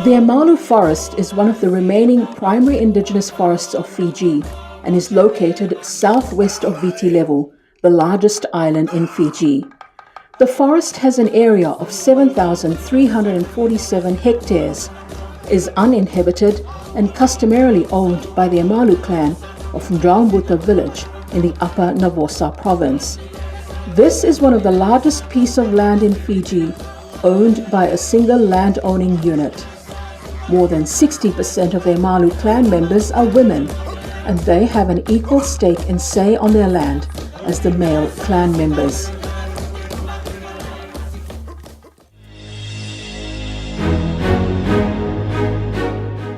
The Emalu forest is one of the remaining primary indigenous forests of Fiji and is located southwest of Viti Levu, the largest island in Fiji. The forest has an area of 7,347 hectares, is uninhabited and customarily owned by the Emalu clan of Ndrambuta village in the Upper Navosa province. This is one of the largest piece of land in Fiji owned by a single land-owning unit. More than 60% of the Emalu clan members are women, and they have an equal stake and say on their land as the male clan members.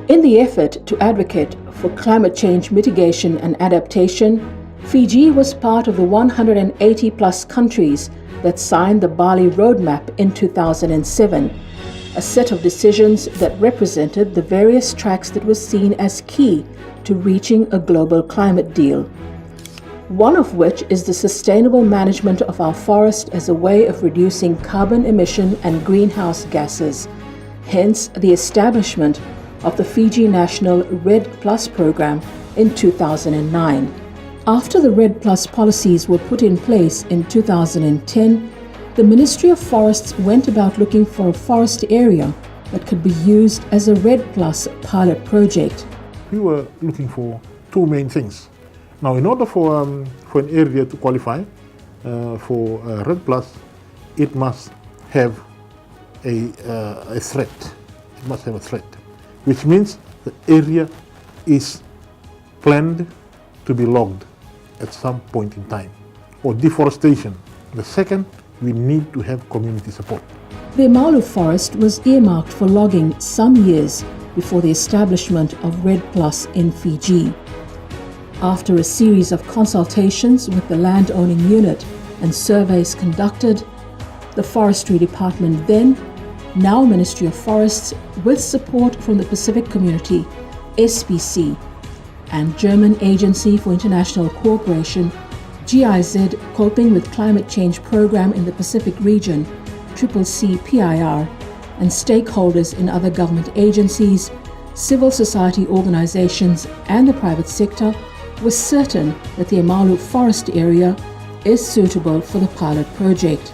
In the effort to advocate for climate change mitigation and adaptation, Fiji was part of the 180-plus countries that signed the Bali Roadmap in 2007, a set of decisions that represented the various tracks that were seen as key to reaching a global climate deal. One of which is the sustainable management of our forest as a way of reducing carbon emission and greenhouse gases, hence the establishment of the Fiji National REDD Plus program in 2009. After the REDD Plus policies were put in place in 2010, the Ministry of Forests went about looking for a forest area that could be used as a REDD Plus pilot project. We were looking for two main things. Now, in order for an area to qualify for REDD Plus, it must have a threat. It must have a threat, which means the area is planned to be logged at some point in time, or deforestation. The second, we need to have community support. The Emalu forest was earmarked for logging some years before the establishment of REDD Plus in Fiji. After a series of consultations with the land-owning unit and surveys conducted, the Forestry Department then, now Ministry of Forests, with support from the Pacific Community, SPC, and German Agency for International Cooperation, GIZ Coping with Climate Change Program in the Pacific Region, CCC-PIR, and stakeholders in other government agencies, civil society organizations, and the private sector was certain that the Emalu forest area is suitable for the pilot project.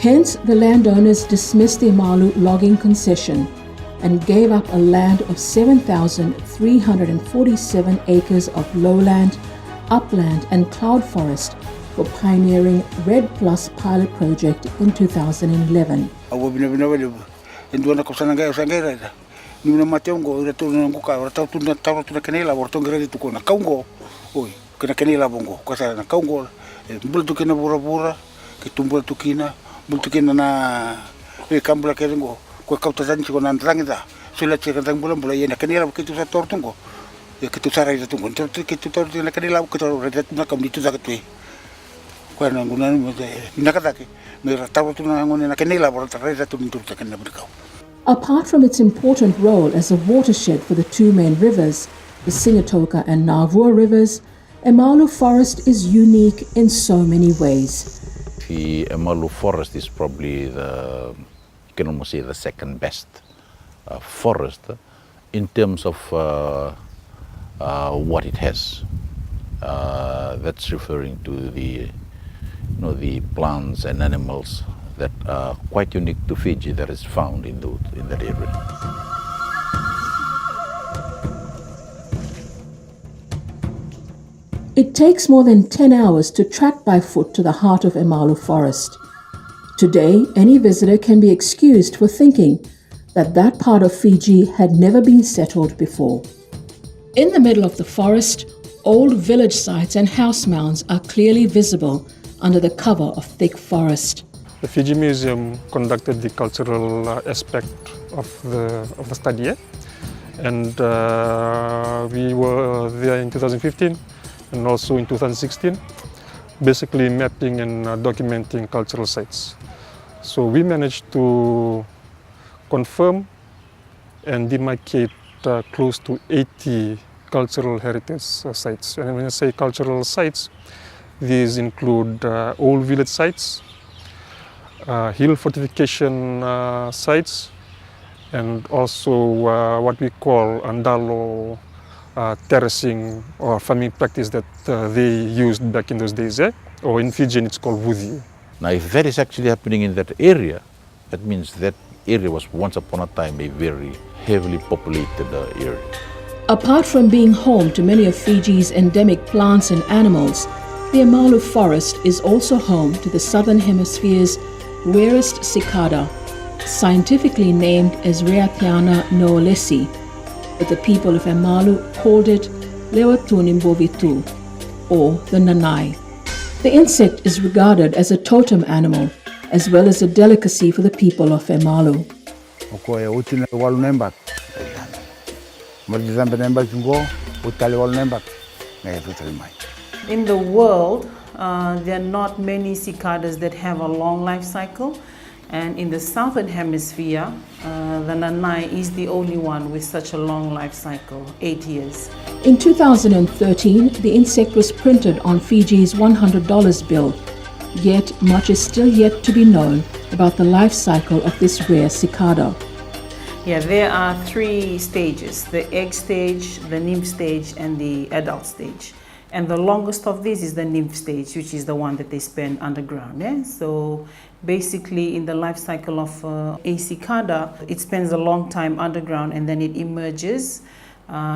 Hence, the landowners dismissed the Emalu logging concession and gave up a land of 7,347 acres of lowland, upland and cloud forest for pioneering REDD Plus pilot project in 2011. Apart from its important role as a watershed for the two main rivers, the Singatoka and Navua rivers, Emalu forest is unique in so many ways. The Emalu forest is probably you can almost say the second best forest in terms of what it has. That's referring to the plants and animals that are quite unique to Fiji that is found in that area. It takes more than 10 hours to trek by foot to the heart of Emalu forest. Today, any visitor can be excused for thinking that that part of Fiji had never been settled before. In the middle of the forest, old village sites and house mounds are clearly visible under the cover of thick forest. The Fiji Museum conducted the cultural aspect of the study, and we were there in 2015 and also in 2016, basically mapping and documenting cultural sites. So we managed to confirm and demarcate close to 80 cultural heritage sites. And when I say cultural sites, these include old village sites, hill fortification sites, and also what we call andalo terracing or farming practice that they used back in those days, or in Fijian it's called wudiu. Now, if that is actually happening in that area, that means that area was once upon a time a very heavily populated area. Apart from being home to many of Fiji's endemic plants and animals, the Emalu forest is also home to the Southern Hemisphere's rarest cicada, scientifically named as Reathiana noolesi, but the people of Emalu called it Lewatunimbovitu, or the nanai. The insect is regarded as a totem animal, as well as a delicacy for the people of Emalu. In the world, there are not many cicadas that have a long life cycle, and in the southern hemisphere, the nanai is the only one with such a long life cycle, 8 years. In 2013, the insect was printed on Fiji's $100 bill, yet much is still yet to be known about the life cycle of this rare cicada. Yeah, there are 3 stages: the egg stage, the nymph stage, and the adult stage. And the longest of these is the nymph stage, which is the one that they spend underground. So basically, in the life cycle of a cicada, it spends a long time underground, and then it emerges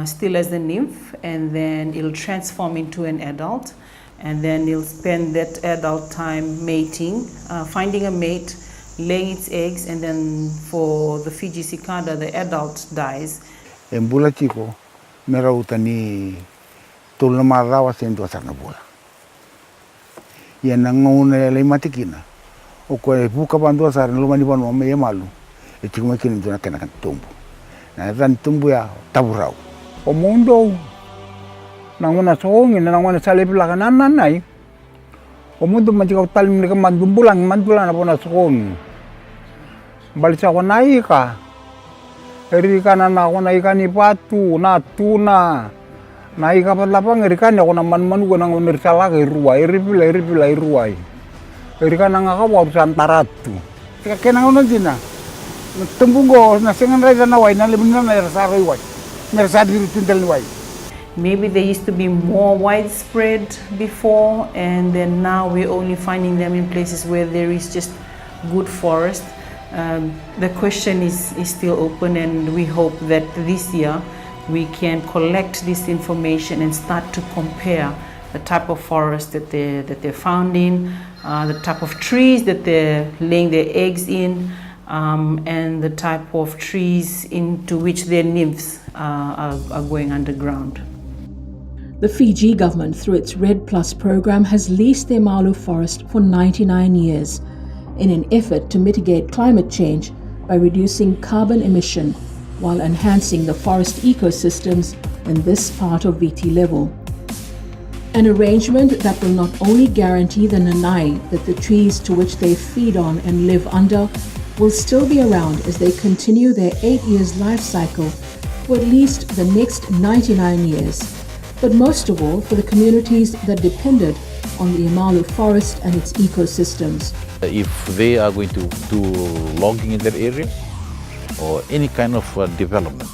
still as the nymph, and then it'll transform into an adult, and then it'll spend that adult time mating, finding a mate, laying its eggs, and then for the Fiji cicada, the adult dies. Embula chico, mera utani tulna marawa sendo sarna bula. Yan nanguna le matikina. O ko buka bando sarna lumani bano me Emalu. E chico makin dona kana kan tumbu. Na ran tumbu ya taburau. O mundo nanguna songi nanguna sale belakang nanai. O mundo majika talim mereka mandulang na pona songi. Balisa ko naika. Erika na ako naika ni patu na tuna. Naika pa lapang erika ni ako na man ko nang unirsala kay ruway. Eripila ruway. Erika na nga kawaw sa antaratu. Kaya na ako din na. Tumbong ko na singan rin na way na limin na nerasa ruway. Nerasa diri tindal way. Maybe they used to be more widespread before, and then now we're only finding them in places where there is just good forest. The question is still open, and we hope that this year we can collect this information and start to compare the type of forest that they're found in, the type of trees that they're laying their eggs in, and the type of trees into which their nymphs are going underground. The Fiji government, through its Red Plus program, has leased the Emalu forest for 99 years in an effort to mitigate climate change by reducing carbon emission while enhancing the forest ecosystems in this part of VT level. An arrangement that will not only guarantee the nanai that the trees to which they feed on and live under will still be around as they continue their 8 years life cycle for at least the next 99 years, but most of all for the communities that depended on the Emalu forest and its ecosystems. If they are going to do logging in that area or any kind of development,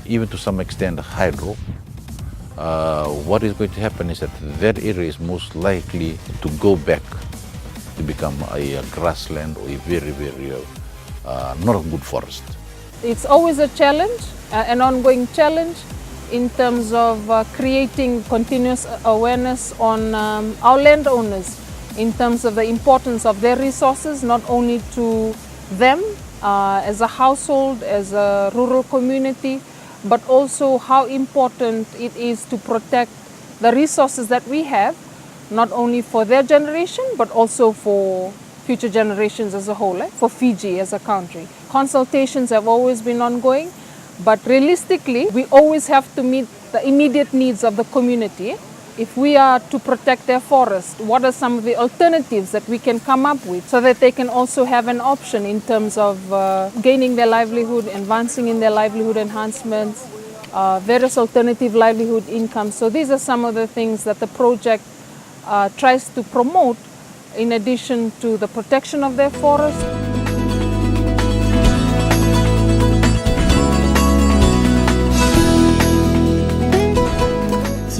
even to some extent hydro, what is going to happen is that that area is most likely to go back to become a grassland or a very, very not a good forest. It's always a challenge, an ongoing challenge in terms of creating continuous awareness on our landowners in terms of the importance of their resources, not only to them as a household, as a rural community, but also how important it is to protect the resources that we have, not only for their generation, but also for future generations as a whole, for Fiji as a country. Consultations have always been ongoing, but realistically, we always have to meet the immediate needs of the community. If we are to protect their forest, what are some of the alternatives that we can come up with so that they can also have an option in terms of gaining their livelihood, advancing in their livelihood enhancements, various alternative livelihood incomes. So these are some of the things that the project tries to promote in addition to the protection of their forest.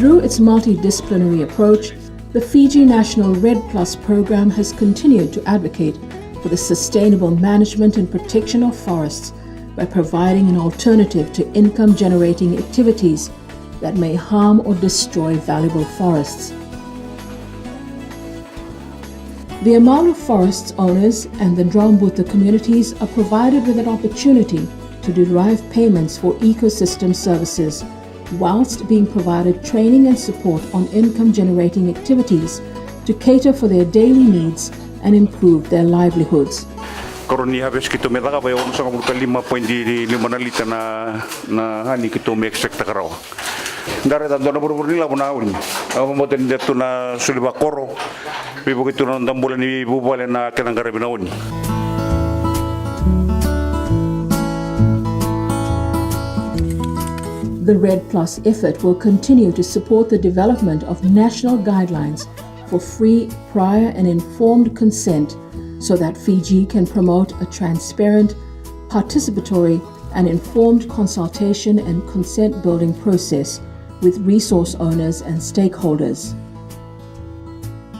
Through its multidisciplinary approach, the Fiji National Red Plus program has continued to advocate for the sustainable management and protection of forests by providing an alternative to income-generating activities that may harm or destroy valuable forests. The Emalu forests owners and the Ndrambuta communities are provided with an opportunity to derive payments for ecosystem services, whilst being provided training and support on income-generating activities to cater for their daily needs and improve their livelihoods. Koroni habis kita melaga bayo ono sangat mulka 5.5 liter na hani kita me extract karaw. Dari tanto na buru nila muna uli. Ako mo tin dito na suliba koro. Bibo kita na dambulan ni bubale na kanang garabina uli. The Red Plus effort will continue to support the development of national guidelines for free, prior and informed consent so that Fiji can promote a transparent, participatory and informed consultation and consent-building process with resource owners and stakeholders.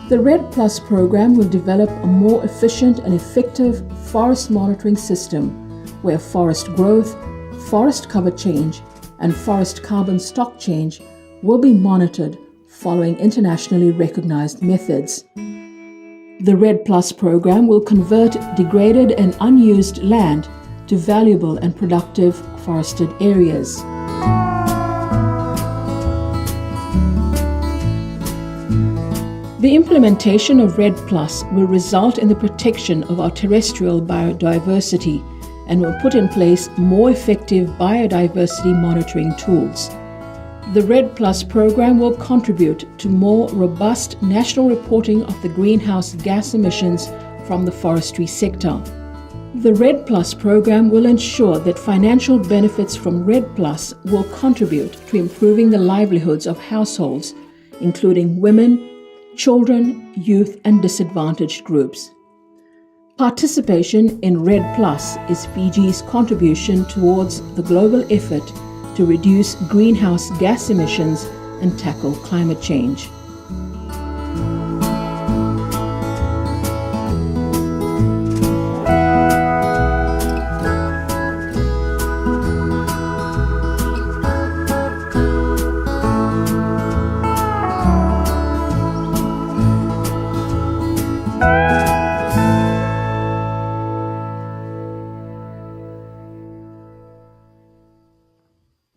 The Red Plus program will develop a more efficient and effective forest monitoring system where forest growth, forest cover change and forest carbon stock change will be monitored following internationally recognized methods. The Red Plus program will convert degraded and unused land to valuable and productive forested areas. The implementation of Red Plus will result in the protection of our terrestrial biodiversity and will put in place more effective biodiversity monitoring tools. The Red Plus program will contribute to more robust national reporting of the greenhouse gas emissions from the forestry sector. The Red Plus program will ensure that financial benefits from Red Plus will contribute to improving the livelihoods of households, including women, children, youth, and disadvantaged groups. Participation in Red Plus is Fiji's contribution towards the global effort to reduce greenhouse gas emissions and tackle climate change.